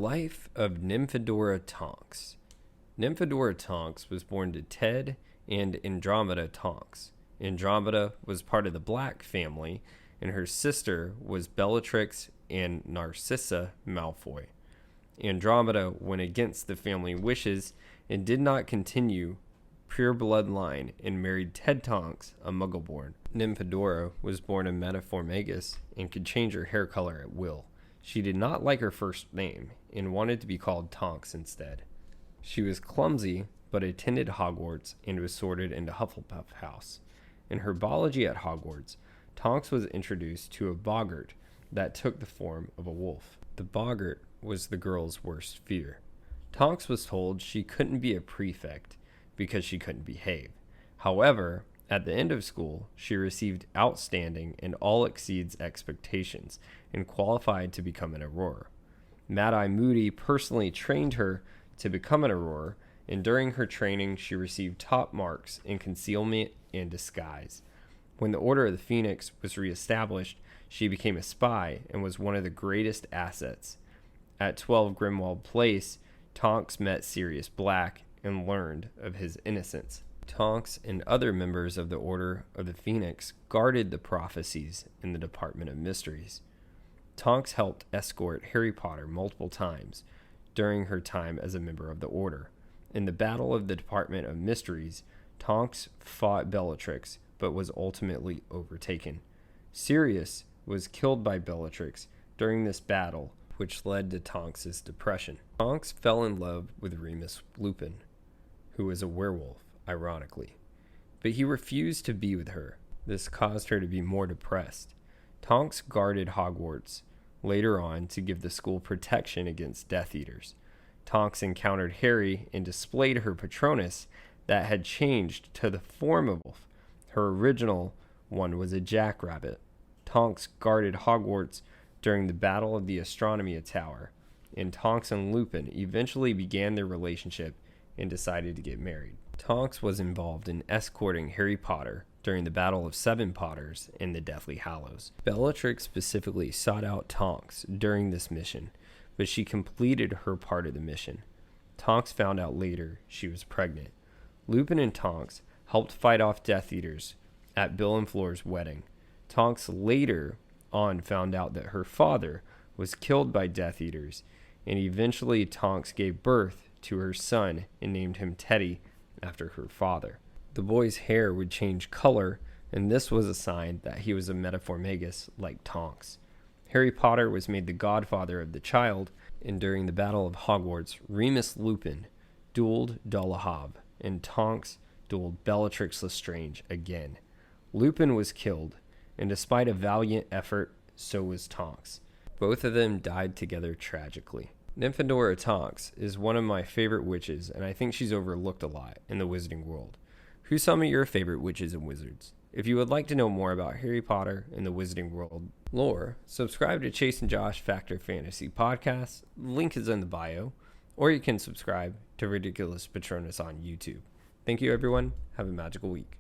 life of Nymphadora Tonks. Nymphadora Tonks was born to Ted and Andromeda Tonks. Andromeda was part of the Black family, and her sister was Bellatrix and Narcissa Malfoy. Andromeda went against the family wishes and did not continue pure bloodline and married Ted Tonks, a Muggle-born. Nymphadora was born in Metaformagus and could change her hair color at will. She did not like her first name and wanted to be called Tonks instead. She was clumsy, but attended Hogwarts and was sorted into Hufflepuff House. In her biology at Hogwarts, Tonks was introduced to a boggart that took the form of a wolf. The boggart was the girl's worst fear. Tonks was told she couldn't be a prefect because she couldn't behave. However, at the end of school, she received outstanding and all exceeds expectations and qualified to become an Auror. Mad-Eye Moody personally trained her to become an Auror, and during her training, she received top marks in concealment and disguise. When the Order of the Phoenix was reestablished, she became a spy and was one of the greatest assets. At 12 Grimwald Place, Tonks met Sirius Black and learned of his innocence. Tonks and other members of the Order of the Phoenix guarded the prophecies in the Department of Mysteries. Tonks helped escort Harry Potter multiple times during her time as a member of the Order. In the Battle of the Department of Mysteries, Tonks fought Bellatrix, but was ultimately overtaken. Sirius was killed by Bellatrix during this battle, which led to Tonks' depression. Tonks fell in love with Remus Lupin, who was a werewolf, ironically, but he refused to be with her. This caused her to be more depressed. Tonks guarded Hogwarts later on to give the school protection against Death Eaters. Tonks encountered Harry and displayed her Patronus that had changed to the form of a wolf. Her original one was a jackrabbit. Tonks guarded Hogwarts during the Battle of the Astronomia Tower, and Tonks and Lupin eventually began their relationship and decided to get married. Tonks was involved in escorting Harry Potter during the Battle of Seven Potters in the Deathly Hallows. Bellatrix specifically sought out Tonks during this mission, but she completed her part of the mission. Tonks found out later she was pregnant. Lupin and Tonks helped fight off Death Eaters at Bill and Floor's wedding. Tonks later on found out that her father was killed by Death Eaters, and eventually Tonks gave birth to her son and named him Teddy after her father. The boy's hair would change color, and this was a sign that he was a Metaformagus like Tonks. Harry Potter was made the godfather of the child, and during the Battle of Hogwarts, Remus Lupin dueled Dolohov, and Tonks dueled Bellatrix Lestrange again. Lupin was killed, and despite a valiant effort, so was Tonks. Both of them died together tragically. Nymphadora Tonks is one of my favorite witches, and I think she's overlooked a lot in the wizarding world. Who's some of your favorite witches and wizards? If you would like to know more about Harry Potter and the wizarding world lore, subscribe to Chase and Josh Factor Fantasy Podcast. Link is in the bio, or you can subscribe to Ridiculous Patronus on YouTube. Thank you, everyone. Have a magical week.